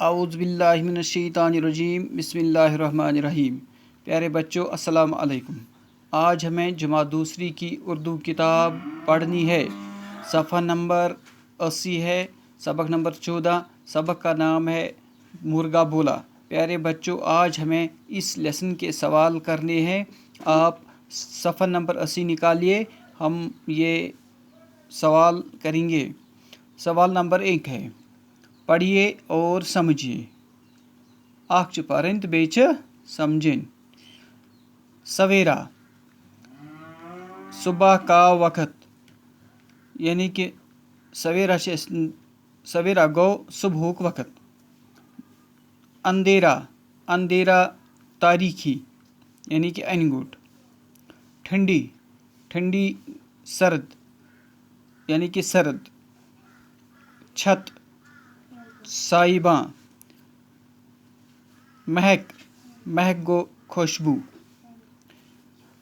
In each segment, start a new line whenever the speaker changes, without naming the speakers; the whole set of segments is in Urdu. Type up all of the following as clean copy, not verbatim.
اعوذ باللہ من الشیطان الرجیم بسم اللہ الرحمن الرحیم۔ پیارے بچوں السلام علیکم۔ آج ہمیں جماعت دوسری کی اردو کتاب پڑھنی ہے۔ صفحہ نمبر 80 ہے، سبق نمبر 14۔ سبق کا نام ہے مرغا بولا۔ پیارے بچوں آج ہمیں اس لیسن کے سوال کرنے ہیں۔ آپ صفحہ نمبر 80 نکالیے، ہم یہ سوال کریں گے۔ سوال نمبر 1 ہے، پڑھیے اور سمجھیے۔ اکھ پرن تو بیچ سمجھن۔ سویرا، صبح کا وقت، یعنی کہ سویرا گو صبح وقت۔ اندھیرا، اندھیرا تاریخی یعنی کہ ان گوٹ۔ ٹھنڈی، ٹھنڈی سرد یعنی کہ سرد۔ چھت، سائباں۔ مہک، مہک گو خوشبو۔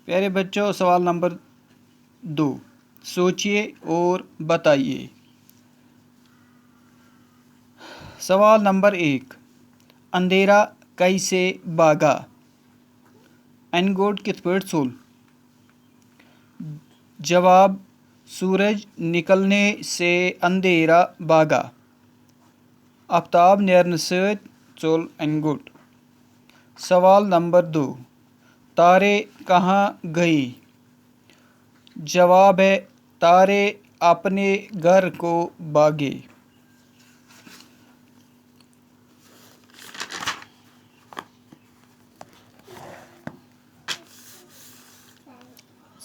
پیارے بچوں سوال نمبر 2، سوچئے اور بتائیے۔ سوال نمبر 1، اندھیرا کیسے بھاگا؟ ان گوٹ کت پٲٹھۍ ژوٚل؟ جواب، سورج نکلنے سے اندھیرا بھاگا۔ آفتاب نیرنہٕ سۭتۍ ژوٚل ان گوٹ۔ سوال نمبر 2، تارے کہاں گئے؟ جواب ہے، تارے اپنے گھر کو بھاگے۔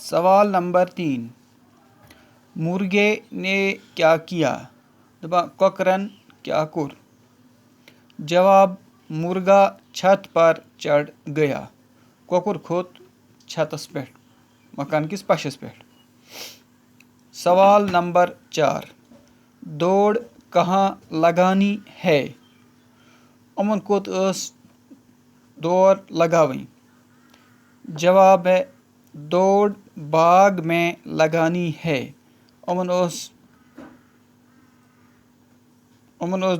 سوال نمبر 3، مرغے نے کیا کیا؟ کۄکرن کیا کوٚر؟ جواب، مرغا چھت پر چڑھ گیا۔ کۄکُر کھوٚت چھتس پٮ۪ٹھ، مکان کِس پشس پٮ۪ٹھ۔ سوال نمبر 4، دوڑ کہاں لگانی ہے؟ یِمن کوٚت ٲس دور لگاوٕنۍ؟ جواب ہے، دوڑ باغ میں لگانی ہے۔ یِمن ٲس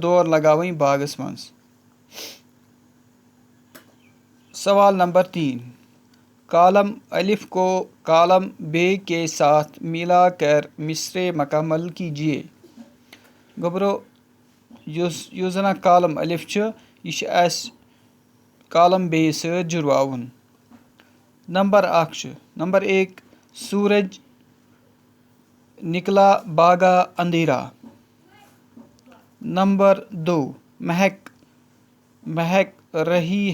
دور لگاوٕنۍ باغس منٛز۔ سوال نمبر 3، کالم الف کو کالم ب کے ساتھ ملا کر مصرعے مکمل کیجیے۔ گوٚبرو یُس زن کالم الف چھُ یہِ چھُ اَسہِ کالم ب سۭتۍ جُڑواوُن۔ نمبر 1 چھُ، نمبر 1، سورج نکلا بھاگا اندھیرا۔ نمبر 2، مہک، مہک رہی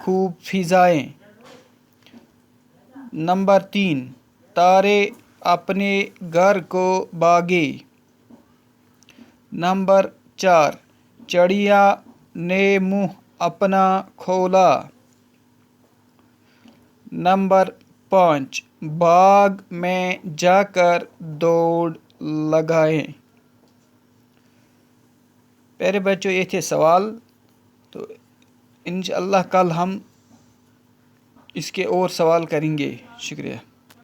خوب فضائیں۔ نمبر 3، تارے اپنے گھر کو بھاگے۔ نمبر 4، چڑیا نے منہ اپنا کھولا۔ نمبر 5، باغ میں جا کر دوڑ لگائیں۔ پیارے بچوں یہ تھے سوال، تو انشاءاللہ کل ہم اس کے اور سوال کریں گے۔ شکریہ۔